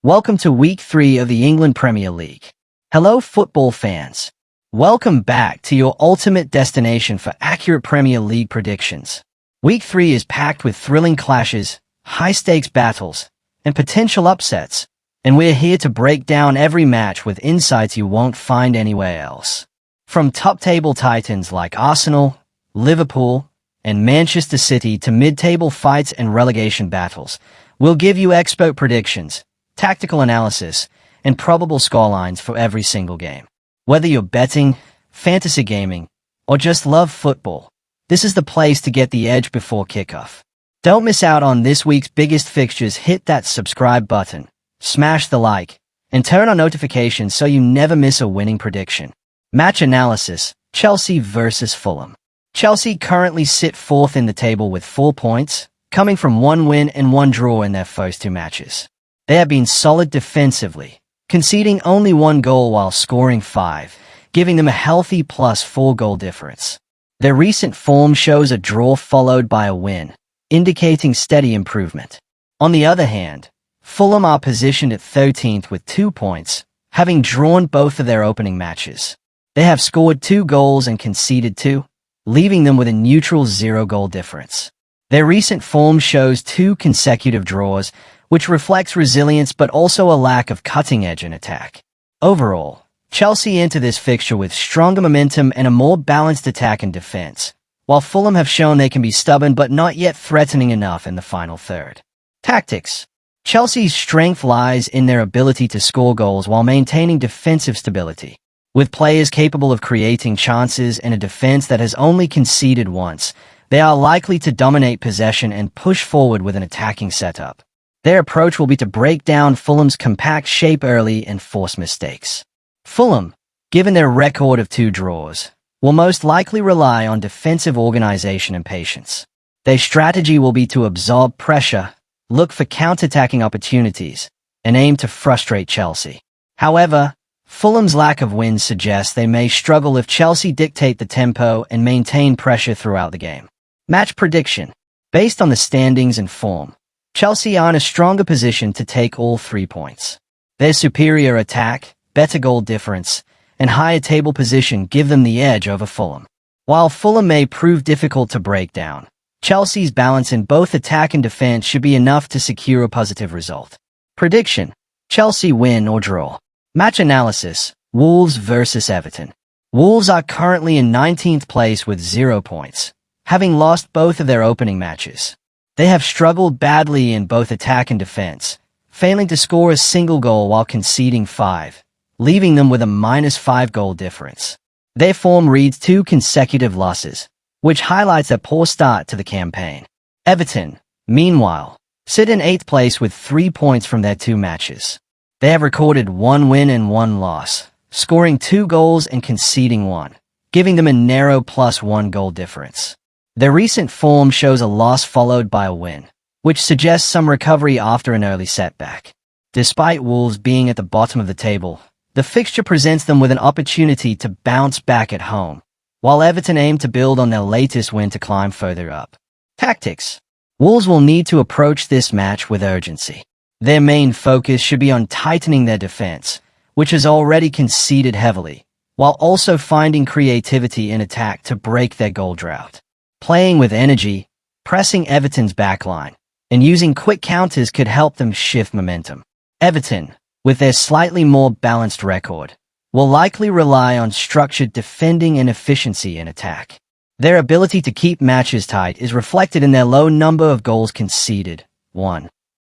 Welcome to Week 3 of the England Premier League. Hello football fans. Welcome back to your ultimate destination for accurate Premier League predictions. Week 3 is packed with thrilling clashes, high-stakes battles, and potential upsets, and we're here to break down every match with insights you won't find anywhere else. From top-table titans like Arsenal, Liverpool, and Manchester City to mid-table fights and relegation battles, we'll give you expert predictions, tactical analysis, and probable scorelines for every single game. Whether you're betting, fantasy gaming, or just love football, this is the place to get the edge before kickoff. Don't miss out on this week's biggest fixtures. Hit that subscribe button, smash the like, and turn on notifications so you never miss a winning prediction. Match analysis: Chelsea versus Fulham. Chelsea currently sit fourth in the table with 4 points, coming from 1 win and 1 draw in their first 2 matches. They have been solid defensively, conceding only 1 goal while scoring 5, giving them a healthy +4 goal difference. Their recent form shows a draw followed by a win, indicating steady improvement. On the other hand, Fulham are positioned at 13th with 2 points, having drawn both of their opening matches. They have scored 2 goals and conceded 2, leaving them with a neutral 0-goal difference. Their recent form shows 2 consecutive draws, which reflects resilience but also a lack of cutting edge in attack. Overall, Chelsea enter this fixture with stronger momentum and a more balanced attack and defense, while Fulham have shown they can be stubborn but not yet threatening enough in the final third. Tactics: Chelsea's strength lies in their ability to score goals while maintaining defensive stability. With players capable of creating chances and a defense that has only conceded once, they are likely to dominate possession and push forward with an attacking setup. Their approach will be to break down Fulham's compact shape early and force mistakes. Fulham, given their record of 2 draws, will most likely rely on defensive organization and patience. Their strategy will be to absorb pressure, look for counter-attacking opportunities, and aim to frustrate Chelsea. However, Fulham's lack of wins suggests they may struggle if Chelsea dictate the tempo and maintain pressure throughout the game. Match prediction: based on the standings and form, Chelsea are in a stronger position to take all 3 points. Their superior attack, better goal difference, and higher table position give them the edge over Fulham. While Fulham may prove difficult to break down, Chelsea's balance in both attack and defense should be enough to secure a positive result. Prediction: Chelsea win or draw. Match analysis: Wolves versus Everton. Wolves are currently in 19th place with 0 points, having lost both of their opening matches. They have struggled badly in both attack and defense, failing to score a single goal while conceding 5, leaving them with a -5 goal difference. Their form reads 2 consecutive losses, which highlights a poor start to the campaign. Everton, meanwhile, sit in 8th place with 3 points from their 2 matches. They have recorded 1 win and 1 loss, scoring 2 goals and conceding 1, giving them a narrow +1 goal difference. Their recent form shows a loss followed by a win, which suggests some recovery after an early setback. Despite Wolves being at the bottom of the table, the fixture presents them with an opportunity to bounce back at home, while Everton aim to build on their latest win to climb further up. Tactics: Wolves will need to approach this match with urgency. Their main focus should be on tightening their defense, which has already conceded heavily, while also finding creativity in attack to break their goal drought. Playing with energy, pressing Everton's backline, and using quick counters could help them shift momentum. Everton, with their slightly more balanced record, will likely rely on structured defending and efficiency in attack. Their ability to keep matches tight is reflected in their low number of goals conceded, 1.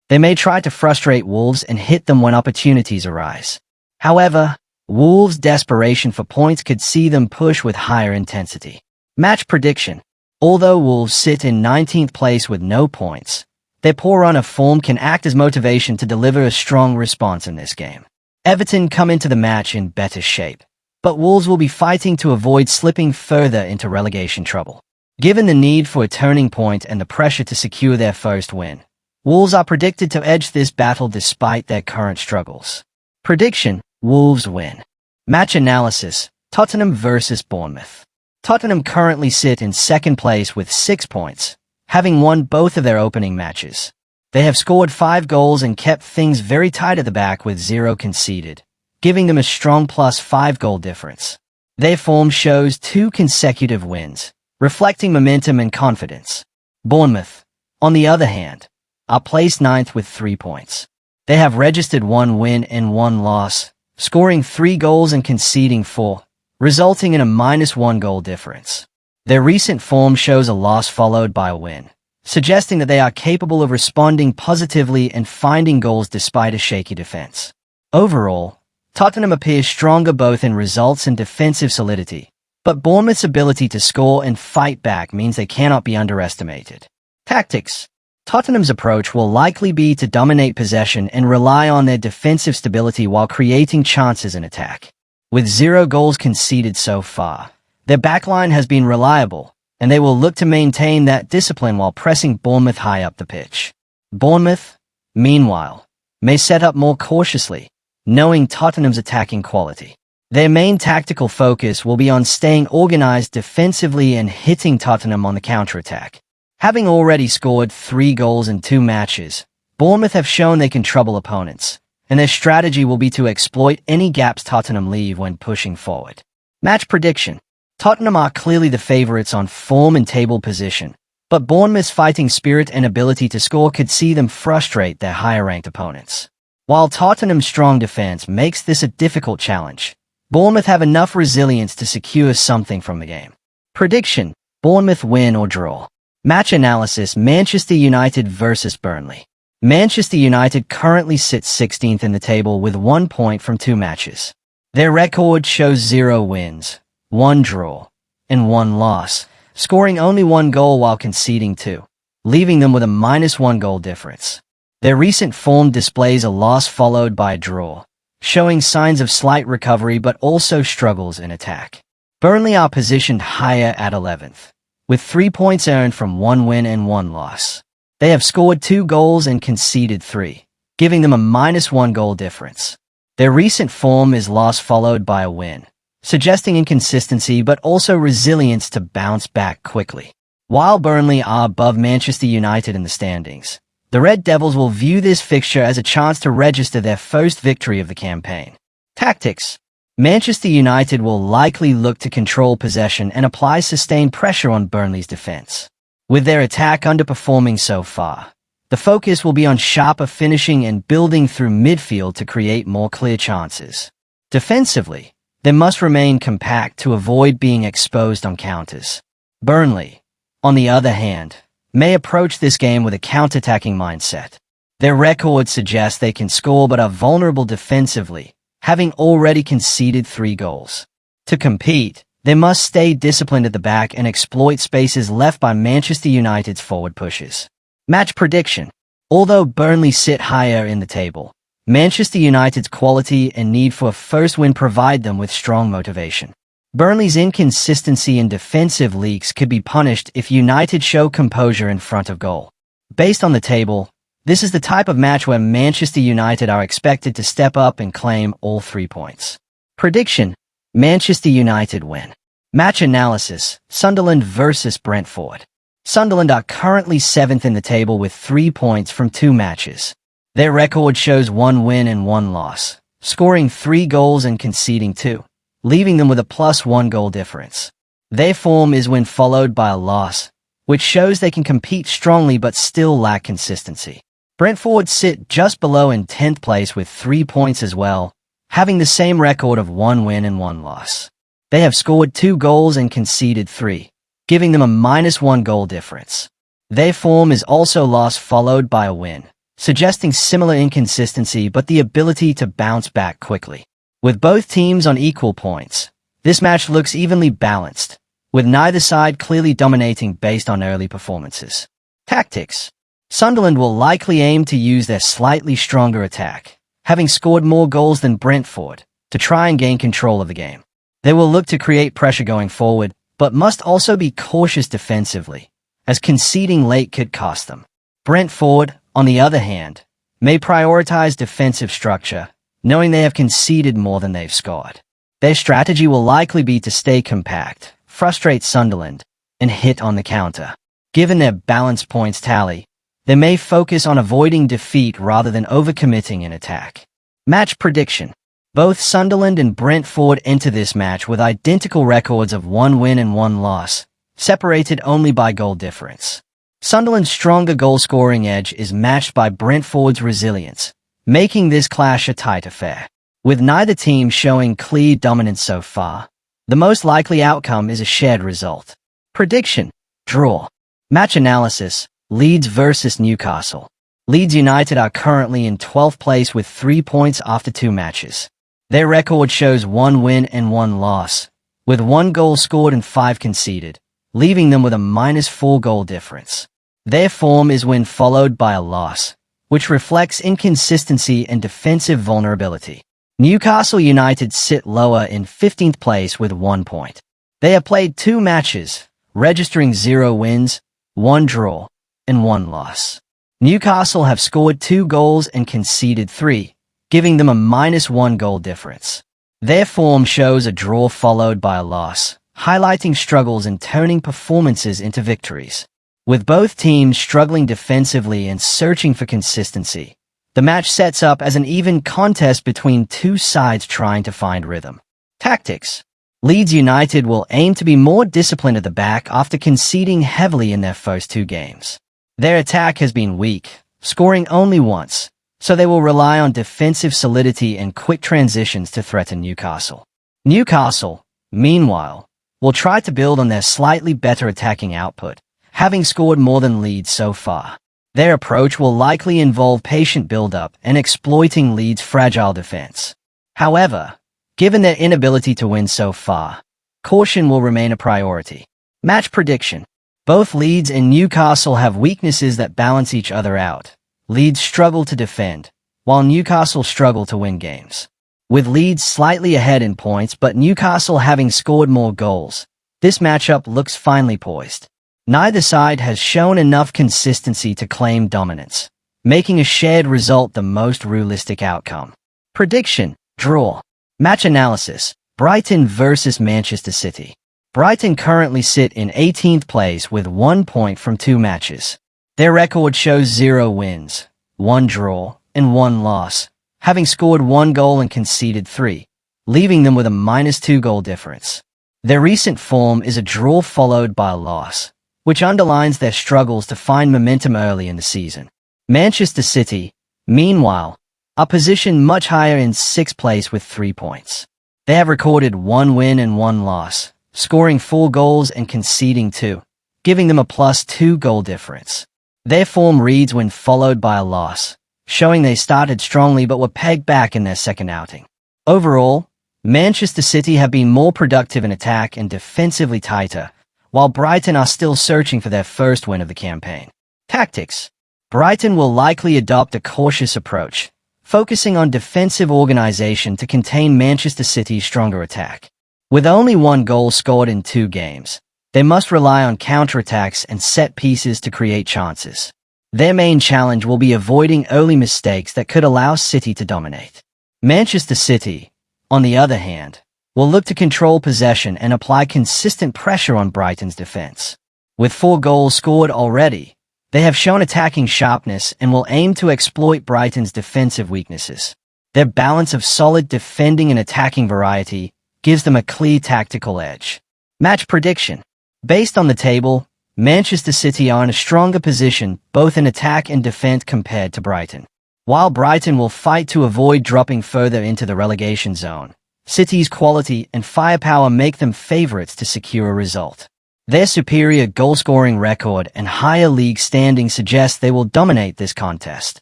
They may try to frustrate Wolves and hit them when opportunities arise. However, Wolves' desperation for points could see them push with higher intensity. Match prediction: although Wolves sit in 19th place with no points, their poor run of form can act as motivation to deliver a strong response in this game. Everton come into the match in better shape, but Wolves will be fighting to avoid slipping further into relegation trouble. Given the need for a turning point and the pressure to secure their first win, Wolves are predicted to edge this battle despite their current struggles. Prediction: Wolves win. Match analysis: Tottenham versus Bournemouth. Tottenham currently sit in 2nd place with 6 points, having won both of their opening matches. They have scored 5 goals and kept things very tight at the back with 0 conceded, giving them a strong +5 goal difference. Their form shows 2 consecutive wins, reflecting momentum and confidence. Bournemouth, on the other hand, are placed 9th with 3 points. They have registered 1 win and 1 loss, scoring 3 goals and conceding 4, resulting in a -1 goal difference. Their recent form shows a loss followed by a win, suggesting that they are capable of responding positively and finding goals despite a shaky defense. Overall, Tottenham appears stronger both in results and defensive solidity, but Bournemouth's ability to score and fight back means they cannot be underestimated. Tactics. Tottenham's approach will likely be to dominate possession and rely on their defensive stability while creating chances in attack. With 0 goals conceded so far, their backline has been reliable, and they will look to maintain that discipline while pressing Bournemouth high up the pitch. Bournemouth, meanwhile, may set up more cautiously, knowing Tottenham's attacking quality. Their main tactical focus will be on staying organized defensively and hitting Tottenham on the counterattack. Having already scored 3 goals in 2 matches, Bournemouth have shown they can trouble opponents, and their strategy will be to exploit any gaps Tottenham leave when pushing forward. Match prediction. Tottenham are clearly the favourites on form and table position, but Bournemouth's fighting spirit and ability to score could see them frustrate their higher-ranked opponents. While Tottenham's strong defense makes this a difficult challenge, Bournemouth have enough resilience to secure something from the game. Prediction: Bournemouth win or draw. Match analysis: Manchester United versus Burnley. Manchester United currently sits 16th in the table with 1 point from 2 matches. Their record shows 0 wins, 1 draw, and 1 loss, scoring only 1 goal while conceding 2, leaving them with a -1 goal difference. Their recent form displays a loss followed by a draw, showing signs of slight recovery but also struggles in attack. Burnley are positioned higher at 11th, with 3 points earned from 1 win and 1 loss. They have scored 2 goals and conceded 3, giving them a -1 goal difference. Their recent form is loss followed by a win, suggesting inconsistency but also resilience to bounce back quickly. While Burnley are above Manchester United in the standings, the Red Devils will view this fixture as a chance to register their first victory of the campaign. Tactics. Manchester United will likely look to control possession and apply sustained pressure on Burnley's defense. With their attack underperforming so far, the focus will be on sharper finishing and building through midfield to create more clear chances. Defensively, they must remain compact to avoid being exposed on counters. Burnley, on the other hand, may approach this game with a counter-attacking mindset. Their record suggests they can score but are vulnerable defensively, having already conceded 3 goals. To compete, they must stay disciplined at the back and exploit spaces left by Manchester United's forward pushes. Match prediction. Although Burnley sit higher in the table, Manchester United's quality and need for a first win provide them with strong motivation. Burnley's inconsistency in defensive leaks could be punished if United show composure in front of goal. Based on the table, this is the type of match where Manchester United are expected to step up and claim all 3 points. Prediction: Manchester United win. Match analysis: Sunderland versus Brentford. Sunderland are currently 7th in the table with 3 points from 2 matches. Their record shows 1 win and 1 loss, scoring 3 goals and conceding 2, leaving them with a +1 goal difference. Their form is when followed by a loss, which shows they can compete strongly but still lack consistency. Brentford sit just below in 10th place with 3 points as well, having the same record of 1 win and 1 loss. They have scored 2 goals and conceded 3, giving them a -1 goal difference. Their form is also loss followed by a win, suggesting similar inconsistency but the ability to bounce back quickly. With both teams on equal points, this match looks evenly balanced, with neither side clearly dominating based on early performances. Tactics. Sunderland will likely aim to use their slightly stronger attack, having scored more goals than Brentford, to try and gain control of the game. They will look to create pressure going forward, but must also be cautious defensively, as conceding late could cost them. Brentford, on the other hand, may prioritize defensive structure, knowing they have conceded more than they've scored. Their strategy will likely be to stay compact, frustrate Sunderland, and hit on the counter. Given their balanced points tally, They may focus on avoiding defeat rather than overcommitting in attack. Match prediction. Both Sunderland and Brentford enter this match with identical records of 1 win and 1 loss, separated only by goal difference. Sunderland's stronger goal-scoring edge is matched by Brentford's resilience, making this clash a tight affair. With neither team showing clear dominance so far, the most likely outcome is a shared result. Prediction: draw. Match analysis: Leeds versus Newcastle. Leeds United are currently in 12th place with 3 points after 2 matches. Their record shows 1 win and 1 loss, with 1 goal scored and 5 conceded, leaving them with a -4 goal difference. Their form is win followed by a loss, which reflects inconsistency and defensive vulnerability. Newcastle United sit lower in 15th place with 1 point. They have played 2 matches, registering 0 wins, 1 draw, and 1 loss. Newcastle have scored 2 goals and conceded 3, giving them a -1 goal difference. Their form shows a draw followed by a loss, highlighting struggles in turning performances into victories. With both teams struggling defensively and searching for consistency, the match sets up as an even contest between 2 sides trying to find rhythm. Tactics. Leeds United will aim to be more disciplined at the back after conceding heavily in their first 2 games. Their attack has been weak, scoring only once, so they will rely on defensive solidity and quick transitions to threaten Newcastle. Newcastle, meanwhile, will try to build on their slightly better attacking output, having scored more than Leeds so far. Their approach will likely involve patient build-up and exploiting Leeds' fragile defense. However, given their inability to win so far, caution will remain a priority. Match prediction. Both Leeds and Newcastle have weaknesses that balance each other out. Leeds struggle to defend, while Newcastle struggle to win games. With Leeds slightly ahead in points but Newcastle having scored more goals, this matchup looks finely poised. Neither side has shown enough consistency to claim dominance, making a shared result the most realistic outcome. Prediction: draw. Match analysis: Brighton versus Manchester City. Brighton currently sit in 18th place with 1 point from 2 matches. Their record shows 0 wins, 1 draw, and 1 loss, having scored 1 goal and conceded 3, leaving them with a -2 goal difference. Their recent form is a draw followed by a loss, which underlines their struggles to find momentum early in the season. Manchester City, meanwhile, are positioned much higher in 6th place with 3 points. They have recorded 1 win and 1 loss, scoring 4 goals and conceding 2, giving them a +2 goal difference. Their form reads when followed by a loss, showing they started strongly but were pegged back in their second outing. Overall, Manchester City have been more productive in attack and defensively tighter, while Brighton are still searching for their first win of the campaign. Tactics. Brighton will likely adopt a cautious approach, focusing on defensive organization to contain Manchester City's stronger attack. With only 1 goal scored in 2 games, they must rely on counterattacks and set pieces to create chances. Their main challenge will be avoiding early mistakes that could allow City to dominate. Manchester City, on the other hand, will look to control possession and apply consistent pressure on Brighton's defense. With 4 goals scored already, they have shown attacking sharpness and will aim to exploit Brighton's defensive weaknesses. Their balance of solid defending and attacking variety gives them a clear tactical edge. Match prediction. Based on the table, Manchester City are in a stronger position both in attack and defense compared to Brighton. While Brighton will fight to avoid dropping further into the relegation zone, City's quality and firepower make them favourites to secure a result. Their superior goal-scoring record and higher league standing suggest they will dominate this contest.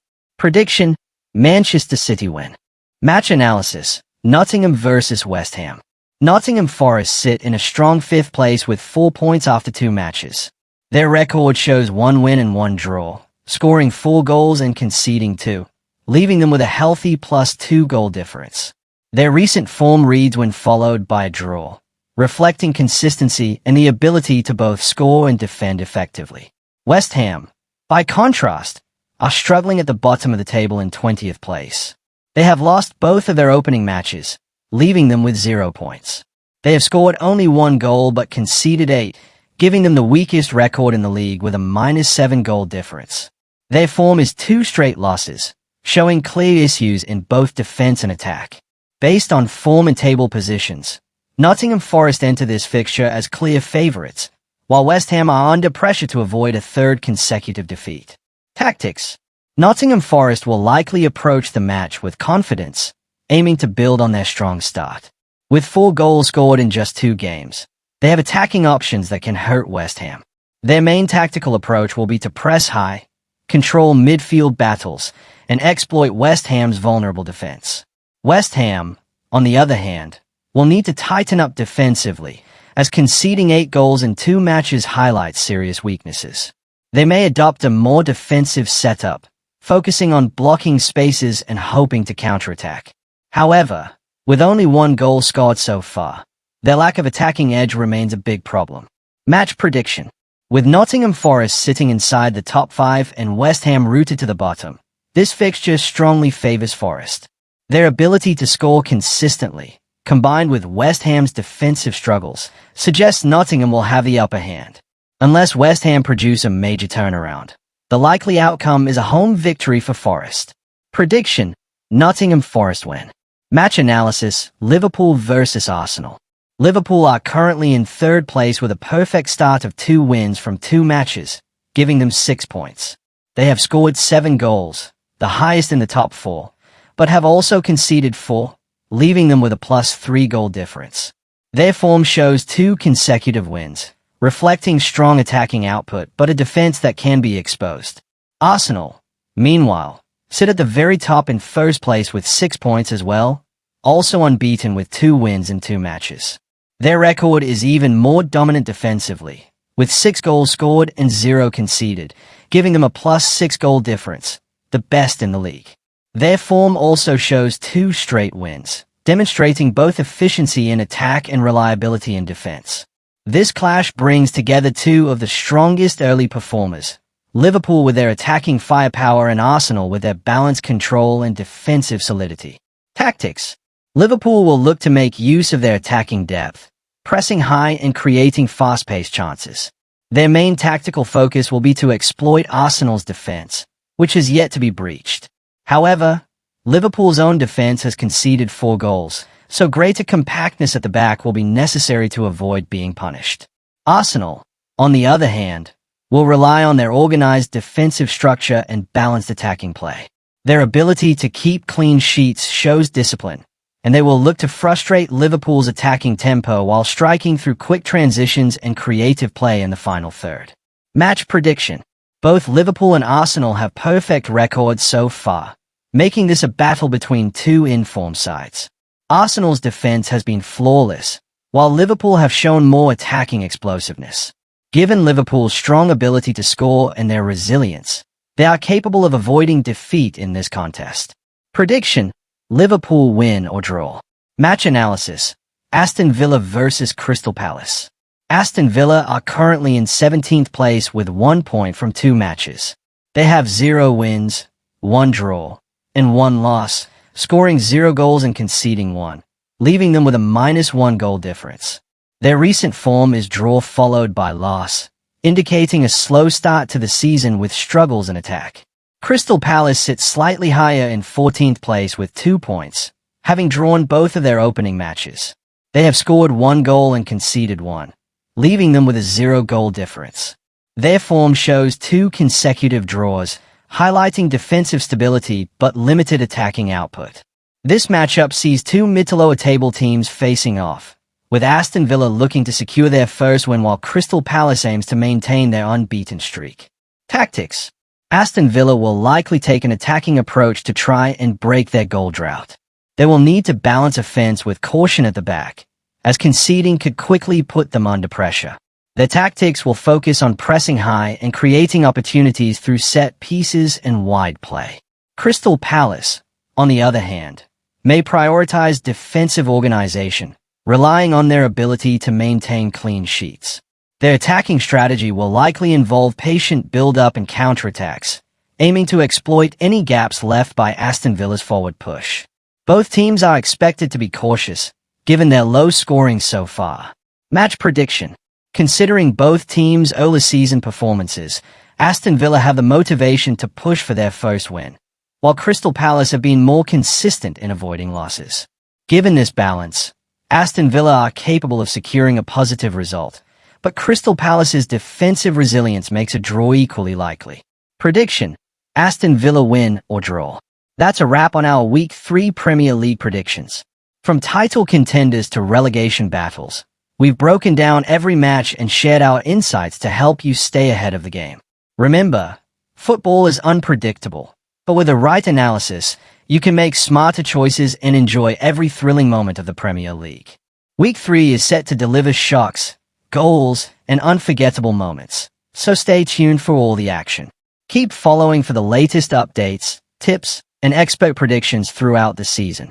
Prediction: Manchester City win. Match analysis: Nottingham versus West Ham. Nottingham Forest sit in a strong 5th place with 4 points after 2 matches. Their record shows 1 win and 1 draw, scoring 4 goals and conceding 2, leaving them with a healthy +2 goal difference. Their recent form reads when followed by a draw, reflecting consistency and the ability to both score and defend effectively. West Ham, by contrast, are struggling at the bottom of the table in 20th place. They have lost both of their opening matches, leaving them with 0 points. They have scored only 1 goal but conceded 8, giving them the weakest record in the league with a -7 goal difference. Their form is 2 straight losses, showing clear issues in both defense and attack. Based on form and table positions, Nottingham Forest enter this fixture as clear favourites, while West Ham are under pressure to avoid a third consecutive defeat. Tactics. Nottingham Forest will likely approach the match with confidence, aiming to build on their strong start. With 4 goals scored in just 2 games, they have attacking options that can hurt West Ham. Their main tactical approach will be to press high, control midfield battles, and exploit West Ham's vulnerable defense. West Ham, on the other hand, will need to tighten up defensively, as conceding 8 goals in 2 matches highlights serious weaknesses. They may adopt a more defensive setup, focusing on blocking spaces and hoping to counterattack. However, with only 1 goal scored so far, their lack of attacking edge remains a big problem. Match prediction. With Nottingham Forest sitting inside the top 5 and West Ham rooted to the bottom, this fixture strongly favours Forest. Their ability to score consistently, combined with West Ham's defensive struggles, suggests Nottingham will have the upper hand. Unless West Ham produce a major turnaround, the likely outcome is a home victory for Forest. Prediction: Nottingham Forest win. Match analysis: Liverpool versus Arsenal. Liverpool are currently in 3rd place with a perfect start of 2 wins from 2 matches, giving them 6 points. They have scored 7 goals, the highest in the top 4, but have also conceded 4, leaving them with a +3 goal difference. Their form shows 2 consecutive wins, reflecting strong attacking output but a defense that can be exposed. Arsenal, meanwhile, sit at the very top in 1st place with 6 points as well, also unbeaten with 2 wins in 2 matches. Their record is even more dominant defensively, with 6 goals scored and 0 conceded, giving them a +6 goal difference, the best in the league. Their form also shows 2 straight wins, demonstrating both efficiency in attack and reliability in defense. This clash brings together 2 of the strongest early performers, Liverpool with their attacking firepower and Arsenal with their balanced control and defensive solidity. Tactics. Liverpool will look to make use of their attacking depth, pressing high and creating fast-paced chances. Their main tactical focus will be to exploit Arsenal's defense, which is yet to be breached. However, Liverpool's own defense has conceded 4 goals, so greater compactness at the back will be necessary to avoid being punished. Arsenal, on the other hand, will rely on their organized defensive structure and balanced attacking play. Their ability to keep clean sheets shows discipline, and they will look to frustrate Liverpool's attacking tempo while striking through quick transitions and creative play in the final third. Match prediction. Both Liverpool and Arsenal have perfect records so far, making this a battle between 2 in-form sides. Arsenal's defense has been flawless, while Liverpool have shown more attacking explosiveness. Given Liverpool's strong ability to score and their resilience, they are capable of avoiding defeat in this contest. Prediction: Liverpool win or draw. Match analysis: Aston Villa versus Crystal Palace. Aston Villa are currently in 17th place with 1 point from 2 matches. They have 0 wins, 1 draw, and 1 loss, scoring 0 goals and conceding 1, leaving them with a -1 goal difference. Their recent form is draw followed by loss, indicating a slow start to the season with struggles in attack. Crystal Palace sits slightly higher in 14th place with 2 points, having drawn both of their opening matches. They have scored 1 goal and conceded 1, leaving them with a 0 goal difference. Their form shows 2 consecutive draws, highlighting defensive stability but limited attacking output. This matchup sees 2 mid-to-lower table teams facing off, with Aston Villa looking to secure their first win while Crystal Palace aims to maintain their unbeaten streak. Tactics. Aston Villa will likely take an attacking approach to try and break their goal drought. They will need to balance offense with caution at the back, as conceding could quickly put them under pressure. Their tactics will focus on pressing high and creating opportunities through set pieces and wide play. Crystal Palace, on the other hand, may prioritize defensive organization, relying on their ability to maintain clean sheets. Their attacking strategy will likely involve patient build-up and counterattacks, aiming to exploit any gaps left by Aston Villa's forward push. Both teams are expected to be cautious, given their low scoring so far. Match prediction. Considering both teams' early season performances, Aston Villa have the motivation to push for their first win, while Crystal Palace have been more consistent in avoiding losses. Given this balance, Aston Villa are capable of securing a positive result, but Crystal Palace's defensive resilience makes a draw equally likely. Prediction: Aston Villa win or draw. That's a wrap on our Week 3 Premier League predictions. From title contenders to relegation battles, we've broken down every match and shared our insights to help you stay ahead of the game. Remember, football is unpredictable, but with the right analysis, you can make smarter choices and enjoy every thrilling moment of the Premier League. Week 3 is set to deliver shocks, goals, and unforgettable moments, so stay tuned for all the action. Keep following for the latest updates, tips, and expert predictions throughout the season.